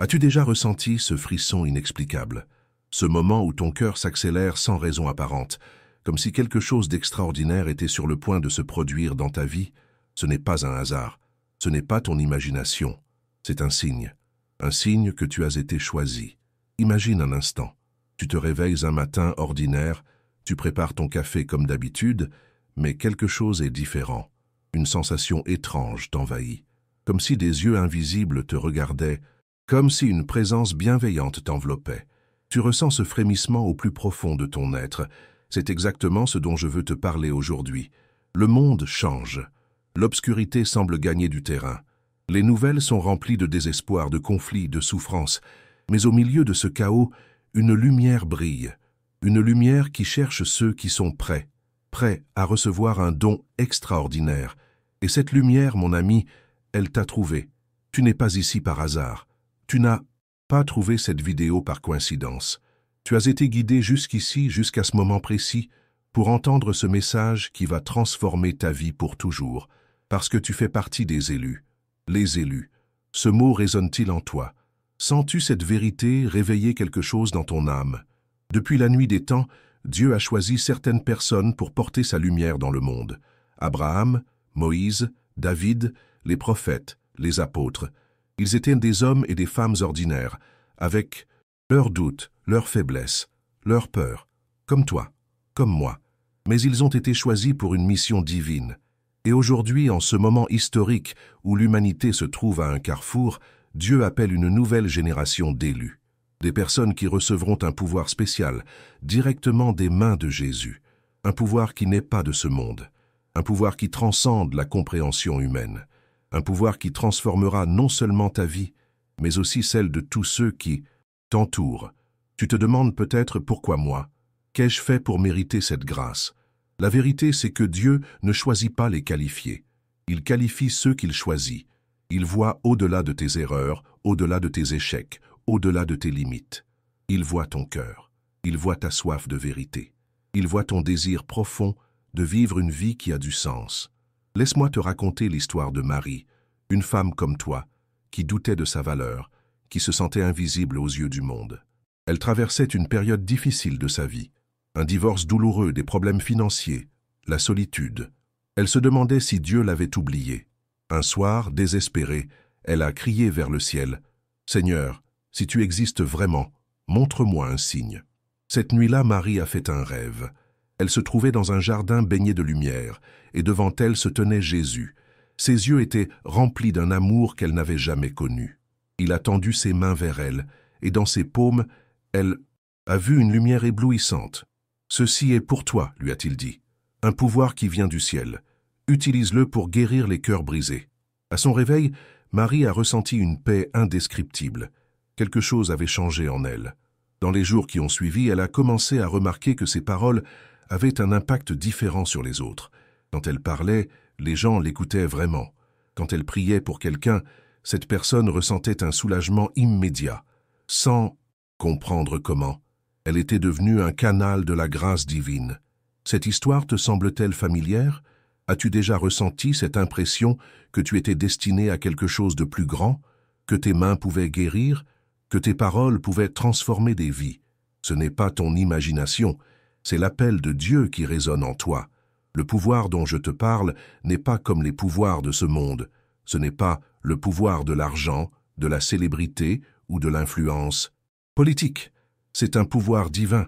As-tu déjà ressenti ce frisson inexplicable? Ce moment où ton cœur s'accélère sans raison apparente, comme si quelque chose d'extraordinaire était sur le point de se produire dans ta vie? Ce n'est pas un hasard, ce n'est pas ton imagination, c'est un signe que tu as été choisi. Imagine un instant, tu te réveilles un matin ordinaire, tu prépares ton café comme d'habitude, mais quelque chose est différent. Une sensation étrange t'envahit, comme si des yeux invisibles te regardaient, comme si une présence bienveillante t'enveloppait. Tu ressens ce frémissement au plus profond de ton être. C'est exactement ce dont je veux te parler aujourd'hui. Le monde change. L'obscurité semble gagner du terrain. Les nouvelles sont remplies de désespoir, de conflits, de souffrances. Mais au milieu de ce chaos, une lumière brille. Une lumière qui cherche ceux qui sont prêts à recevoir un don extraordinaire. Et cette lumière, mon ami, elle t'a trouvé. Tu n'es pas ici par hasard. Tu n'as pas trouvé cette vidéo par coïncidence. Tu as été guidé jusqu'ici, jusqu'à ce moment précis, pour entendre ce message qui va transformer ta vie pour toujours, parce que tu fais partie des élus. Les élus. Ce mot résonne-t-il en toi? Sens-tu cette vérité réveiller quelque chose dans ton âme? Depuis la nuit des temps, Dieu a choisi certaines personnes pour porter sa lumière dans le monde. Abraham, Moïse, David, les prophètes, les apôtres. Ils étaient des hommes et des femmes ordinaires, avec leurs doutes, leurs faiblesses, leurs peurs, comme toi, comme moi. Mais ils ont été choisis pour une mission divine. Et aujourd'hui, en ce moment historique où l'humanité se trouve à un carrefour, Dieu appelle une nouvelle génération d'élus. Des personnes qui recevront un pouvoir spécial, directement des mains de Jésus. Un pouvoir qui n'est pas de ce monde. Un pouvoir qui transcende la compréhension humaine. Un pouvoir qui transformera non seulement ta vie, mais aussi celle de tous ceux qui t'entourent. Tu te demandes peut-être pourquoi moi? Qu'ai-je fait pour mériter cette grâce? La vérité, c'est que Dieu ne choisit pas les qualifiés. Il qualifie ceux qu'il choisit. Il voit au-delà de tes erreurs, au-delà de tes échecs, au-delà de tes limites. Il voit ton cœur. Il voit ta soif de vérité. Il voit ton désir profond de vivre une vie qui a du sens. Laisse-moi te raconter l'histoire de Marie, une femme comme toi, qui doutait de sa valeur, qui se sentait invisible aux yeux du monde. Elle traversait une période difficile de sa vie, un divorce douloureux, des problèmes financiers, la solitude. Elle se demandait si Dieu l'avait oubliée. Un soir, désespérée, elle a crié vers le ciel, « Seigneur, si tu existes vraiment, montre-moi un signe. » Cette nuit-là, Marie a fait un rêve. Elle se trouvait dans un jardin baigné de lumière, et devant elle se tenait Jésus. Ses yeux étaient remplis d'un amour qu'elle n'avait jamais connu. Il a tendu ses mains vers elle, et dans ses paumes, elle a vu une lumière éblouissante. « Ceci est pour toi, lui a-t-il dit, un pouvoir qui vient du ciel. Utilise-le pour guérir les cœurs brisés. » À son réveil, Marie a ressenti une paix indescriptible. Quelque chose avait changé en elle. Dans les jours qui ont suivi, elle a commencé à remarquer que ses paroles avaient un impact différent sur les autres. Quand elle parlait, les gens l'écoutaient vraiment. Quand elle priait pour quelqu'un, cette personne ressentait un soulagement immédiat. Sans comprendre comment, elle était devenue un canal de la grâce divine. Cette histoire te semble-t-elle familière? As-tu déjà ressenti cette impression que tu étais destiné à quelque chose de plus grand, que tes mains pouvaient guérir, que tes paroles pouvaient transformer des vies? Ce n'est pas ton imagination, c'est l'appel de Dieu qui résonne en toi. Le pouvoir dont je te parle n'est pas comme les pouvoirs de ce monde. Ce n'est pas le pouvoir de l'argent, de la célébrité ou de l'influence politique. C'est un pouvoir divin,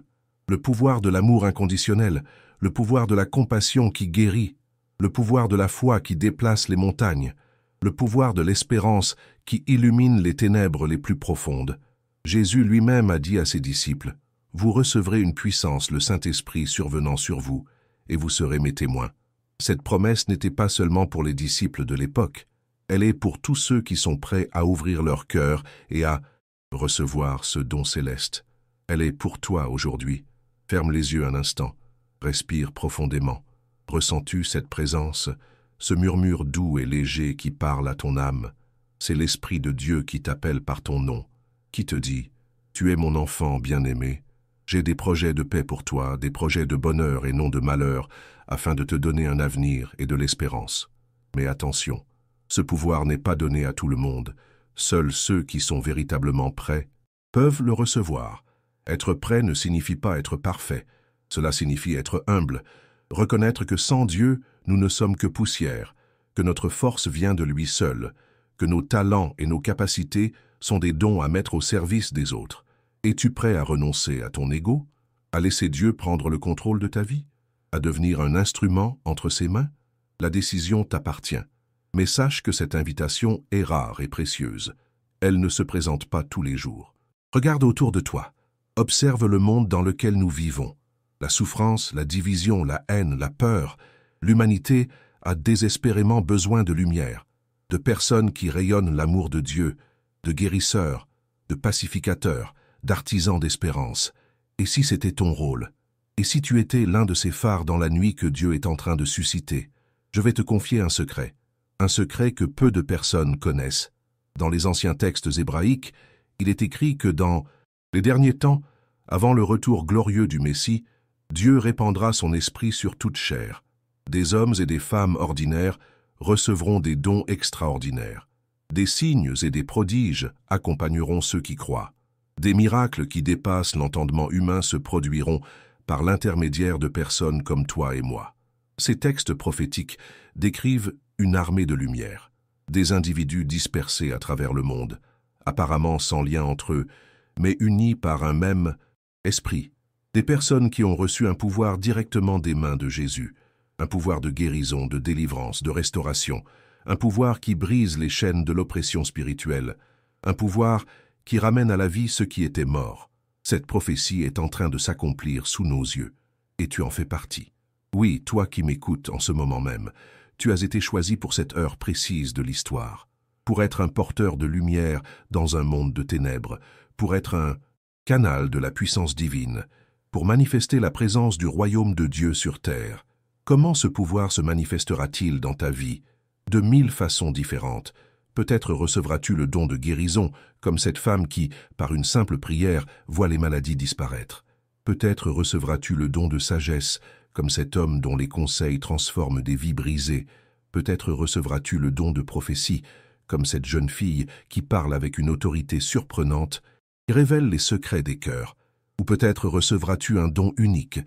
le pouvoir de l'amour inconditionnel, le pouvoir de la compassion qui guérit, le pouvoir de la foi qui déplace les montagnes, le pouvoir de l'espérance qui illumine les ténèbres les plus profondes. Jésus lui-même a dit à ses disciples, « Vous recevrez une puissance, le Saint-Esprit survenant sur vous, et vous serez mes témoins. » Cette promesse n'était pas seulement pour les disciples de l'époque, elle est pour tous ceux qui sont prêts à ouvrir leur cœur et à recevoir ce don céleste. Elle est pour toi aujourd'hui. Ferme les yeux un instant, respire profondément. Ressens-tu cette présence, ce murmure doux et léger qui parle à ton âme? C'est l'Esprit de Dieu qui t'appelle par ton nom, qui te dit « Tu es mon enfant bien-aimé. J'ai des projets de paix pour toi, des projets de bonheur et non de malheur, afin de te donner un avenir et de l'espérance. » Mais attention, ce pouvoir n'est pas donné à tout le monde. Seuls ceux qui sont véritablement prêts peuvent le recevoir. Être prêt ne signifie pas être parfait. Cela signifie être humble, reconnaître que sans Dieu, nous ne sommes que poussière, que notre force vient de lui seul, que nos talents et nos capacités sont des dons à mettre au service des autres. Es-tu prêt à renoncer à ton ego, à laisser Dieu prendre le contrôle de ta vie, à devenir un instrument entre ses mains? La décision t'appartient. Mais sache que cette invitation est rare et précieuse. Elle ne se présente pas tous les jours. Regarde autour de toi. Observe le monde dans lequel nous vivons. La souffrance, la division, la haine, la peur. L'humanité a désespérément besoin de lumière, de personnes qui rayonnent l'amour de Dieu, de guérisseurs, de pacificateurs, d'artisans d'espérance. Et si c'était ton rôle? Et si tu étais l'un de ces phares dans la nuit que Dieu est en train de susciter? Je vais te confier un secret que peu de personnes connaissent. Dans les anciens textes hébraïques, il est écrit que dans les derniers temps, avant le retour glorieux du Messie, Dieu répandra son esprit sur toute chair. Des hommes et des femmes ordinaires recevront des dons extraordinaires. Des signes et des prodiges accompagneront ceux qui croient. Des miracles qui dépassent l'entendement humain se produiront par l'intermédiaire de personnes comme toi et moi. Ces textes prophétiques décrivent une armée de lumière, des individus dispersés à travers le monde, apparemment sans lien entre eux, mais unis par un même esprit. Des personnes qui ont reçu un pouvoir directement des mains de Jésus, un pouvoir de guérison, de délivrance, de restauration, un pouvoir qui brise les chaînes de l'oppression spirituelle, un pouvoir qui ramène à la vie ceux qui étaient morts. Cette prophétie est en train de s'accomplir sous nos yeux, et tu en fais partie. Oui, toi qui m'écoutes en ce moment même, tu as été choisi pour cette heure précise de l'histoire, pour être un porteur de lumière dans un monde de ténèbres, pour être un canal de la puissance divine, pour manifester la présence du royaume de Dieu sur terre. Comment ce pouvoir se manifestera-t-il dans ta vie? De 1000 façons différentes. Peut-être recevras-tu le don de guérison, comme cette femme qui, par une simple prière, voit les maladies disparaître. Peut-être recevras-tu le don de sagesse, comme cet homme dont les conseils transforment des vies brisées. Peut-être recevras-tu le don de prophétie, comme cette jeune fille qui parle avec une autorité surprenante et révèle les secrets des cœurs. Ou peut-être recevras-tu un don unique,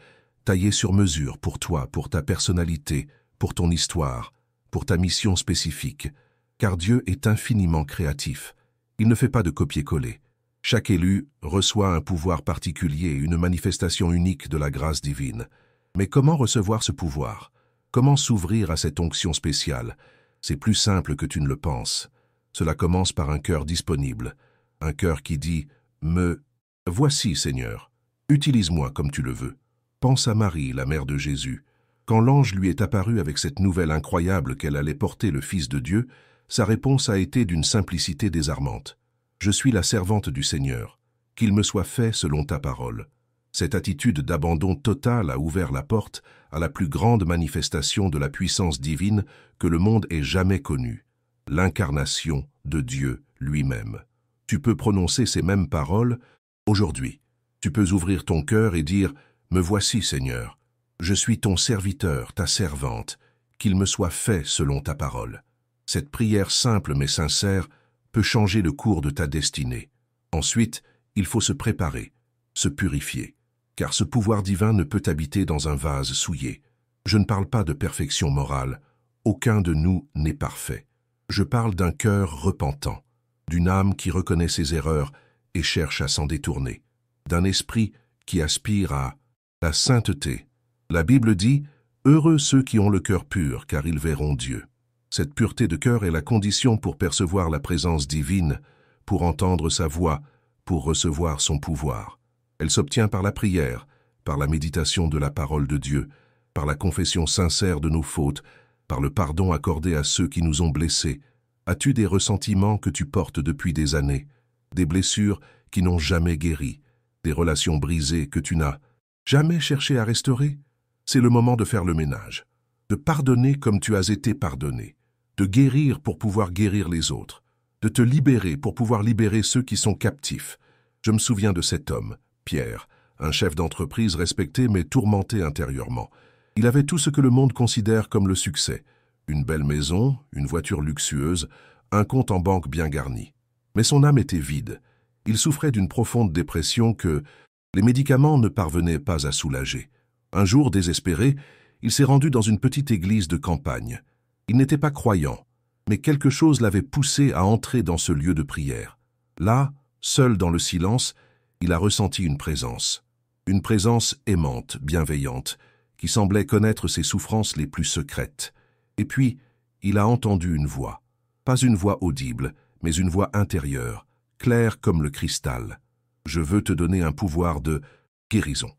taillé sur mesure pour toi, pour ta personnalité, pour ton histoire, pour ta mission spécifique. Car Dieu est infiniment créatif. Il ne fait pas de copier-coller. Chaque élu reçoit un pouvoir particulier, une manifestation unique de la grâce divine. Mais comment recevoir ce pouvoir? Comment s'ouvrir à cette onction spéciale? C'est plus simple que tu ne le penses. Cela commence par un cœur disponible, un cœur qui dit « Me voici, Seigneur, utilise-moi comme tu le veux ». Pense à Marie, la mère de Jésus. Quand l'ange lui est apparu avec cette nouvelle incroyable qu'elle allait porter le Fils de Dieu, sa réponse a été d'une simplicité désarmante. « Je suis la servante du Seigneur, qu'il me soit fait selon ta parole ». Cette attitude d'abandon total a ouvert la porte à la plus grande manifestation de la puissance divine que le monde ait jamais connue, l'incarnation de Dieu lui-même. Tu peux prononcer ces mêmes paroles aujourd'hui. Tu peux ouvrir ton cœur et dire « Me voici, Seigneur, je suis ton serviteur, ta servante, qu'il me soit fait selon ta parole ». Cette prière simple mais sincère peut changer le cours de ta destinée. Ensuite, il faut se préparer, se purifier. Car ce pouvoir divin ne peut habiter dans un vase souillé. Je ne parle pas de perfection morale. Aucun de nous n'est parfait. Je parle d'un cœur repentant, d'une âme qui reconnaît ses erreurs et cherche à s'en détourner, d'un esprit qui aspire à la sainteté. La Bible dit « Heureux ceux qui ont le cœur pur, car ils verront Dieu ». Cette pureté de cœur est la condition pour percevoir la présence divine, pour entendre sa voix, pour recevoir son pouvoir. Elle s'obtient par la prière, par la méditation de la parole de Dieu, par la confession sincère de nos fautes, par le pardon accordé à ceux qui nous ont blessés. As-tu des ressentiments que tu portes depuis des années, des blessures qui n'ont jamais guéri, des relations brisées que tu n'as jamais cherché à restaurer? C'est le moment de faire le ménage, de pardonner comme tu as été pardonné, de guérir pour pouvoir guérir les autres, de te libérer pour pouvoir libérer ceux qui sont captifs. Je me souviens de cet homme, Pierre, un chef d'entreprise respecté mais tourmenté intérieurement. Il avait tout ce que le monde considère comme le succès. Une belle maison, une voiture luxueuse, un compte en banque bien garni. Mais son âme était vide. Il souffrait d'une profonde dépression que les médicaments ne parvenaient pas à soulager. Un jour, désespéré, il s'est rendu dans une petite église de campagne. Il n'était pas croyant, mais quelque chose l'avait poussé à entrer dans ce lieu de prière. Là, seul dans le silence, il a ressenti une présence aimante, bienveillante, qui semblait connaître ses souffrances les plus secrètes. Et puis, il a entendu une voix. Pas une voix audible, mais une voix intérieure, claire comme le cristal. « Je veux te donner un pouvoir de guérison.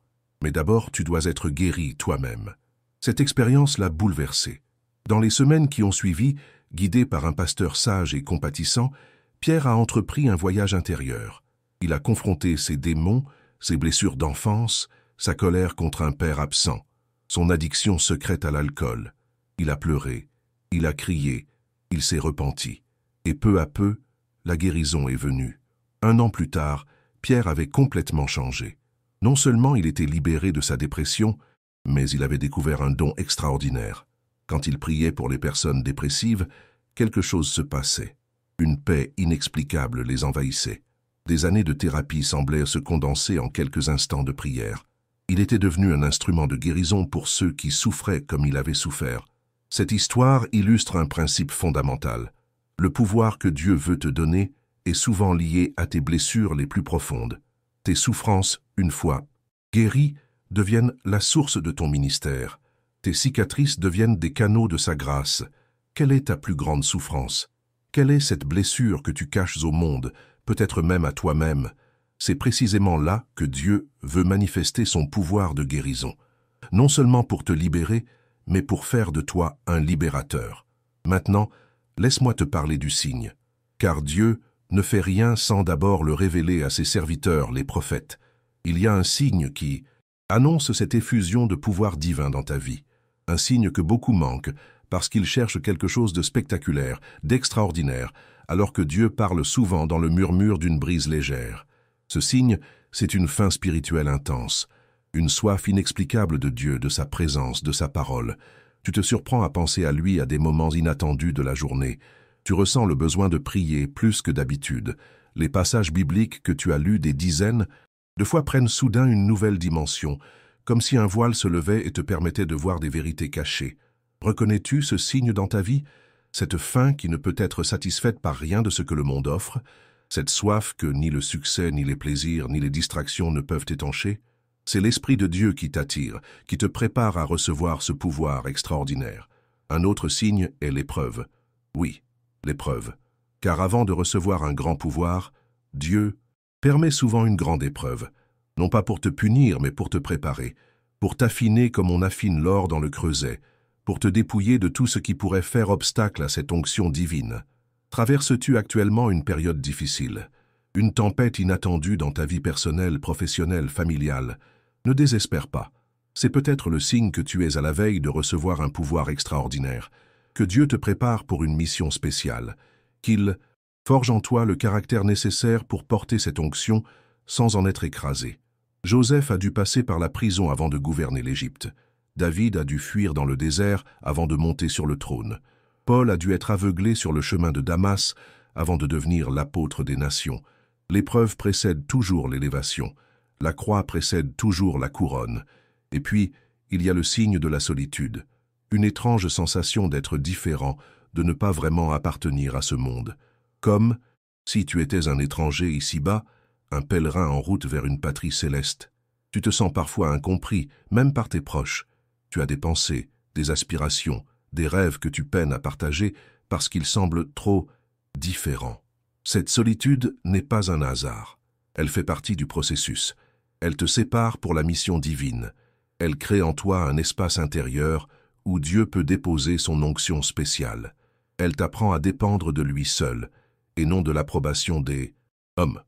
Mais d'abord, tu dois être guéri toi-même. » Cette expérience l'a bouleversé. Dans les semaines qui ont suivi, guidé par un pasteur sage et compatissant, Pierre a entrepris un voyage intérieur. Il a confronté ses démons, ses blessures d'enfance, sa colère contre un père absent, son addiction secrète à l'alcool. Il a pleuré, il a crié, il s'est repenti. Et peu à peu, la guérison est venue. 1 an plus tard, Pierre avait complètement changé. Non seulement il était libéré de sa dépression, mais il avait découvert un don extraordinaire. Quand il priait pour les personnes dépressives, quelque chose se passait. Une paix inexplicable les envahissait. Des années de thérapie semblaient se condenser en quelques instants de prière. Il était devenu un instrument de guérison pour ceux qui souffraient comme il avait souffert. Cette histoire illustre un principe fondamental. Le pouvoir que Dieu veut te donner est souvent lié à tes blessures les plus profondes. Tes souffrances, une fois guéries, deviennent la source de ton ministère. Tes cicatrices deviennent des canaux de sa grâce. Quelle est ta plus grande souffrance? Quelle est cette blessure que tu caches au monde, peut-être même à toi-même? C'est précisément là que Dieu veut manifester son pouvoir de guérison. Non seulement pour te libérer, mais pour faire de toi un libérateur. Maintenant, laisse-moi te parler du signe. Car Dieu ne fait rien sans d'abord le révéler à ses serviteurs, les prophètes. Il y a un signe qui annonce cette effusion de pouvoir divin dans ta vie. Un signe que beaucoup manquent parce qu'ils cherchent quelque chose de spectaculaire, d'extraordinaire, alors que Dieu parle souvent dans le murmure d'une brise légère. Ce signe, c'est une faim spirituelle intense, une soif inexplicable de Dieu, de sa présence, de sa parole. Tu te surprends à penser à lui à des moments inattendus de la journée. Tu ressens le besoin de prier plus que d'habitude. Les passages bibliques que tu as lus des dizaines de fois prennent soudain une nouvelle dimension, comme si un voile se levait et te permettait de voir des vérités cachées. Reconnais-tu ce signe dans ta vie? Cette faim qui ne peut être satisfaite par rien de ce que le monde offre? Cette soif que ni le succès, ni les plaisirs, ni les distractions ne peuvent étancher? C'est l'Esprit de Dieu qui t'attire, qui te prépare à recevoir ce pouvoir extraordinaire. Un autre signe est l'épreuve. Oui, l'épreuve. Car avant de recevoir un grand pouvoir, Dieu permet souvent une grande épreuve. Non pas pour te punir, mais pour te préparer, pour t'affiner comme on affine l'or dans le creuset, pour te dépouiller de tout ce qui pourrait faire obstacle à cette onction divine. Traverses-tu actuellement une période difficile, une tempête inattendue dans ta vie personnelle, professionnelle, familiale? Ne désespère pas. C'est peut-être le signe que tu es à la veille de recevoir un pouvoir extraordinaire, que Dieu te prépare pour une mission spéciale, qu'il forge en toi le caractère nécessaire pour porter cette onction sans en être écrasé. Joseph a dû passer par la prison avant de gouverner l'Égypte. David a dû fuir dans le désert avant de monter sur le trône. Paul a dû être aveuglé sur le chemin de Damas avant de devenir l'apôtre des nations. L'épreuve précède toujours l'élévation. La croix précède toujours la couronne. Et puis, il y a le signe de la solitude. Une étrange sensation d'être différent, de ne pas vraiment appartenir à ce monde. Comme si tu étais un étranger ici-bas, un pèlerin en route vers une patrie céleste. Tu te sens parfois incompris, même par tes proches. Tu as des pensées, des aspirations, des rêves que tu peines à partager parce qu'ils semblent trop différents. Cette solitude n'est pas un hasard. Elle fait partie du processus. Elle te sépare pour la mission divine. Elle crée en toi un espace intérieur où Dieu peut déposer son onction spéciale. Elle t'apprend à dépendre de lui seul, et non de l'approbation des hommes.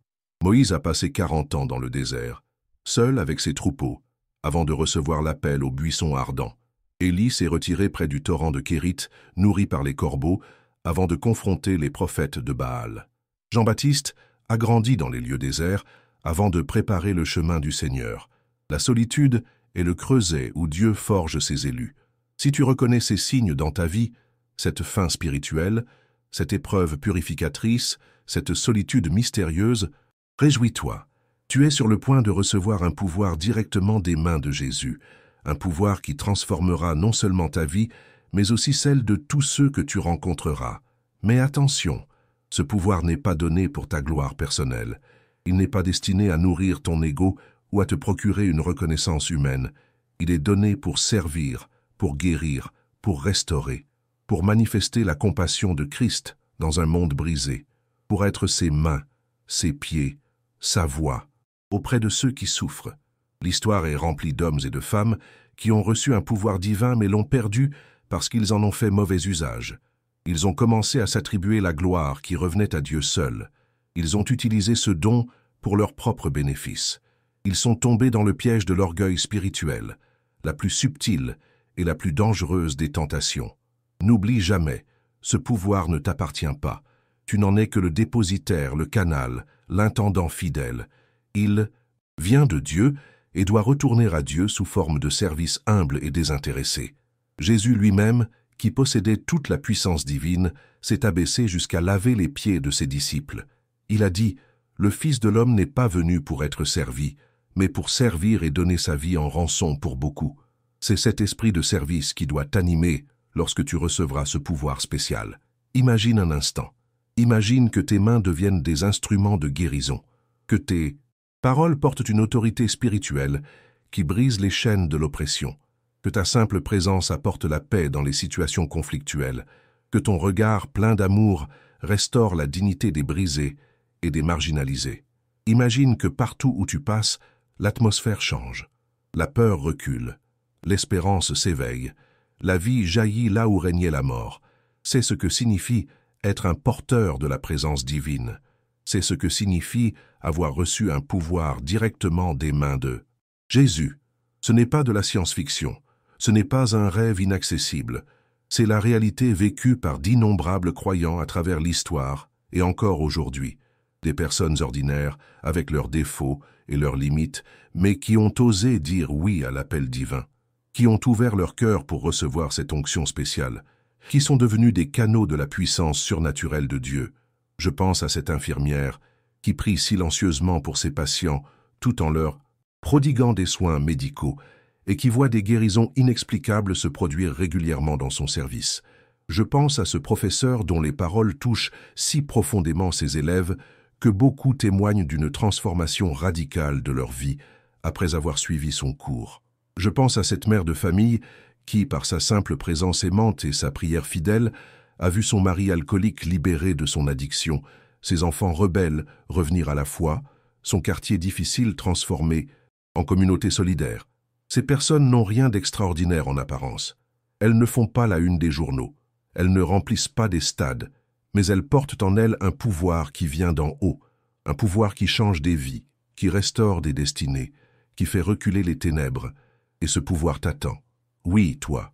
Moïse a passé 40 ans dans le désert, seul avec ses troupeaux, avant de recevoir l'appel au buisson ardent. Élie s'est retiré près du torrent de Kérit, nourri par les corbeaux, avant de confronter les prophètes de Baal. Jean-Baptiste a grandi dans les lieux déserts, avant de préparer le chemin du Seigneur. La solitude est le creuset où Dieu forge ses élus. Si tu reconnais ces signes dans ta vie, cette faim spirituelle, cette épreuve purificatrice, cette solitude mystérieuse, réjouis-toi. Tu es sur le point de recevoir un pouvoir directement des mains de Jésus, un pouvoir qui transformera non seulement ta vie, mais aussi celle de tous ceux que tu rencontreras. Mais attention, ce pouvoir n'est pas donné pour ta gloire personnelle. Il n'est pas destiné à nourrir ton ego ou à te procurer une reconnaissance humaine. Il est donné pour servir, pour guérir, pour restaurer, pour manifester la compassion de Christ dans un monde brisé, pour être ses mains, ses pieds, sa voix, auprès de ceux qui souffrent. L'histoire est remplie d'hommes et de femmes qui ont reçu un pouvoir divin mais l'ont perdu parce qu'ils en ont fait mauvais usage. Ils ont commencé à s'attribuer la gloire qui revenait à Dieu seul. Ils ont utilisé ce don pour leur propre bénéfice. Ils sont tombés dans le piège de l'orgueil spirituel, la plus subtile et la plus dangereuse des tentations. N'oublie jamais, ce pouvoir ne t'appartient pas. Tu n'en es que le dépositaire, le canal, l'intendant fidèle. Il vient de Dieu et doit retourner à Dieu sous forme de service humble et désintéressé. Jésus lui-même, qui possédait toute la puissance divine, s'est abaissé jusqu'à laver les pieds de ses disciples. Il a dit « Le Fils de l'homme n'est pas venu pour être servi, mais pour servir et donner sa vie en rançon pour beaucoup. » C'est cet esprit de service qui doit t'animer lorsque tu recevras ce pouvoir spécial. Imagine un instant. Imagine que tes mains deviennent des instruments de guérison, que tes paroles portent une autorité spirituelle qui brise les chaînes de l'oppression, que ta simple présence apporte la paix dans les situations conflictuelles, que ton regard plein d'amour restaure la dignité des brisés et des marginalisés. Imagine que partout où tu passes, l'atmosphère change, la peur recule, l'espérance s'éveille, la vie jaillit là où régnait la mort. C'est ce que signifie être un porteur de la présence divine. C'est ce que signifie avoir reçu un pouvoir directement des mains de Jésus. Ce n'est pas de la science-fiction. Ce n'est pas un rêve inaccessible, c'est la réalité vécue par d'innombrables croyants à travers l'histoire et encore aujourd'hui. Des personnes ordinaires, avec leurs défauts et leurs limites, mais qui ont osé dire oui à l'appel divin, qui ont ouvert leur cœur pour recevoir cette onction spéciale, qui sont devenus des canaux de la puissance surnaturelle de Dieu. Je pense à cette infirmière qui prie silencieusement pour ses patients tout en leur prodiguant des soins médicaux, et qui voit des guérisons inexplicables se produire régulièrement dans son service. Je pense à ce professeur dont les paroles touchent si profondément ses élèves que beaucoup témoignent d'une transformation radicale de leur vie après avoir suivi son cours. Je pense à cette mère de famille qui, par sa simple présence aimante et sa prière fidèle, a vu son mari alcoolique libéré de son addiction, ses enfants rebelles revenir à la foi, son quartier difficile transformé en communauté solidaire. Ces personnes n'ont rien d'extraordinaire en apparence. Elles ne font pas la une des journaux. Elles ne remplissent pas des stades, mais elles portent en elles un pouvoir qui vient d'en haut, un pouvoir qui change des vies, qui restaure des destinées, qui fait reculer les ténèbres. Et ce pouvoir t'attend. Oui, toi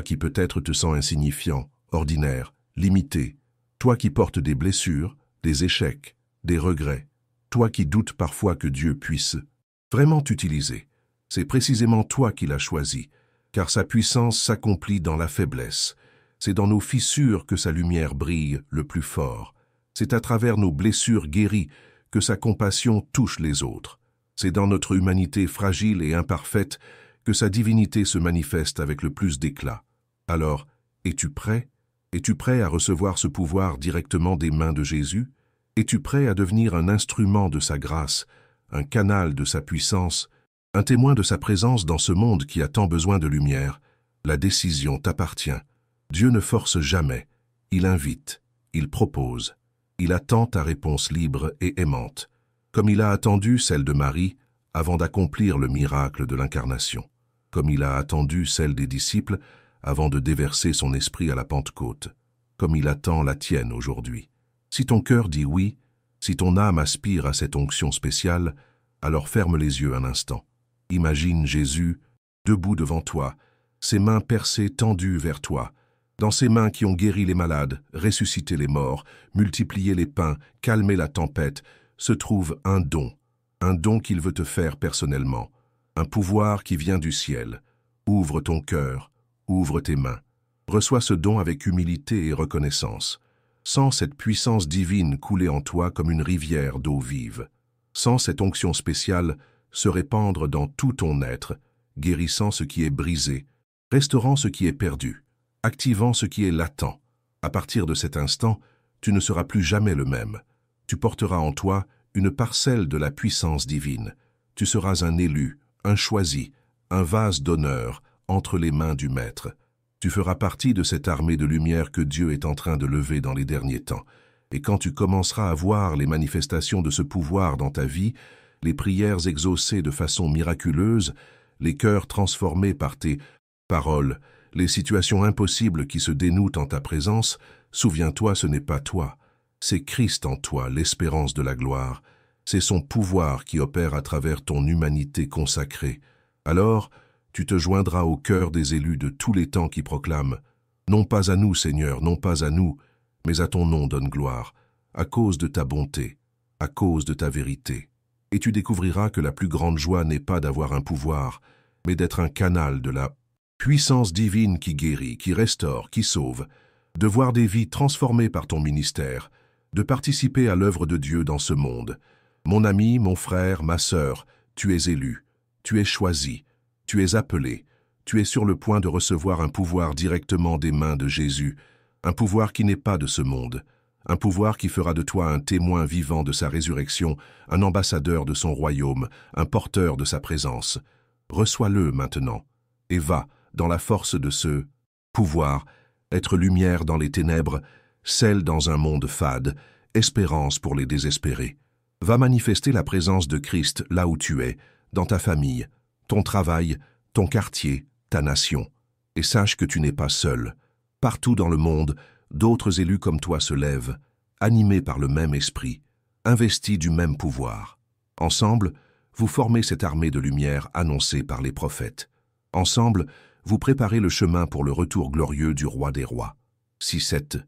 qui peut-être te sens insignifiant, ordinaire, limité, toi qui portes des blessures, des échecs, des regrets, toi qui doutes parfois que Dieu puisse vraiment t'utiliser. C'est précisément toi qui l'as choisi, car sa puissance s'accomplit dans la faiblesse. C'est dans nos fissures que sa lumière brille le plus fort. C'est à travers nos blessures guéries que sa compassion touche les autres. C'est dans notre humanité fragile et imparfaite que sa divinité se manifeste avec le plus d'éclat. Alors, es-tu prêt? Es-tu prêt à recevoir ce pouvoir directement des mains de Jésus? Es-tu prêt à devenir un instrument de sa grâce, un canal de sa puissance, un témoin de sa présence dans ce monde qui a tant besoin de lumière? La décision t'appartient. Dieu ne force jamais. Il invite, il propose. Il attend ta réponse libre et aimante, comme il a attendu celle de Marie avant d'accomplir le miracle de l'incarnation, comme il a attendu celle des disciples avant de déverser son esprit à la Pentecôte, comme il attend la tienne aujourd'hui. Si ton cœur dit oui, si ton âme aspire à cette onction spéciale, alors ferme les yeux un instant. Imagine Jésus, debout devant toi, ses mains percées tendues vers toi, dans ses mains qui ont guéri les malades, ressuscité les morts, multiplié les pains, calmé la tempête, se trouve un don qu'il veut te faire personnellement, un pouvoir qui vient du ciel. Ouvre ton cœur, ouvre tes mains, reçois ce don avec humilité et reconnaissance. Sens cette puissance divine couler en toi comme une rivière d'eau vive. Sens cette onction spéciale se répandre dans tout ton être, guérissant ce qui est brisé, restaurant ce qui est perdu, activant ce qui est latent. À partir de cet instant, tu ne seras plus jamais le même. Tu porteras en toi une parcelle de la puissance divine. Tu seras un élu, un choisi, un vase d'honneur entre les mains du Maître. Tu feras partie de cette armée de lumière que Dieu est en train de lever dans les derniers temps. Et quand tu commenceras à voir les manifestations de ce pouvoir dans ta vie, les prières exaucées de façon miraculeuse, les cœurs transformés par tes paroles, les situations impossibles qui se dénouent en ta présence, souviens-toi, ce n'est pas toi. C'est Christ en toi, l'espérance de la gloire. C'est son pouvoir qui opère à travers ton humanité consacrée. Alors, tu te joindras au cœur des élus de tous les temps qui proclament « Non pas à nous, Seigneur, non pas à nous, mais à ton nom donne gloire, à cause de ta bonté, à cause de ta vérité. » Et tu découvriras que la plus grande joie n'est pas d'avoir un pouvoir, mais d'être un canal de la puissance divine qui guérit, qui restaure, qui sauve, de voir des vies transformées par ton ministère, de participer à l'œuvre de Dieu dans ce monde. Mon ami, mon frère, ma sœur, tu es élu, tu es choisi, tu es appelé, tu es sur le point de recevoir un pouvoir directement des mains de Jésus, un pouvoir qui n'est pas de ce monde, un pouvoir qui fera de toi un témoin vivant de sa résurrection, un ambassadeur de son royaume, un porteur de sa présence. Reçois-le maintenant, et va, dans la force de ce pouvoir, être lumière dans les ténèbres, sel dans un monde fade, espérance pour les désespérés. Va manifester la présence de Christ là où tu es, dans ta famille, ton travail, ton quartier, ta nation. Et sache que tu n'es pas seul. Partout dans le monde, d'autres élus comme toi se lèvent, animés par le même esprit, investis du même pouvoir. Ensemble, vous formez cette armée de lumière annoncée par les prophètes. Ensemble, vous préparez le chemin pour le retour glorieux du roi des rois. Si cette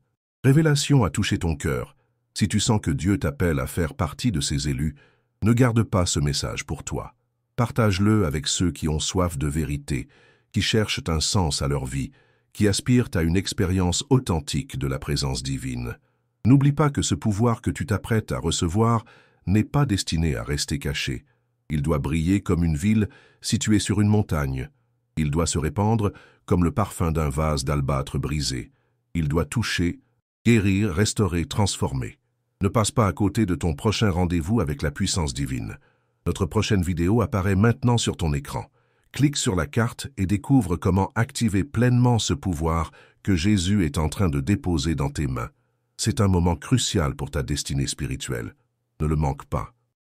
révélation a touché ton cœur, si tu sens que Dieu t'appelle à faire partie de ses élus, ne garde pas ce message pour toi. Partage-le avec ceux qui ont soif de vérité, qui cherchent un sens à leur vie, qui aspirent à une expérience authentique de la présence divine. N'oublie pas que ce pouvoir que tu t'apprêtes à recevoir n'est pas destiné à rester caché. Il doit briller comme une ville située sur une montagne. Il doit se répandre comme le parfum d'un vase d'albâtre brisé. Il doit toucher, guérir, restaurer, transformer. Ne passe pas à côté de ton prochain rendez-vous avec la puissance divine. Notre prochaine vidéo apparaît maintenant sur ton écran. Clique sur la carte et découvre comment activer pleinement ce pouvoir que Jésus est en train de déposer dans tes mains. C'est un moment crucial pour ta destinée spirituelle. Ne le manque pas.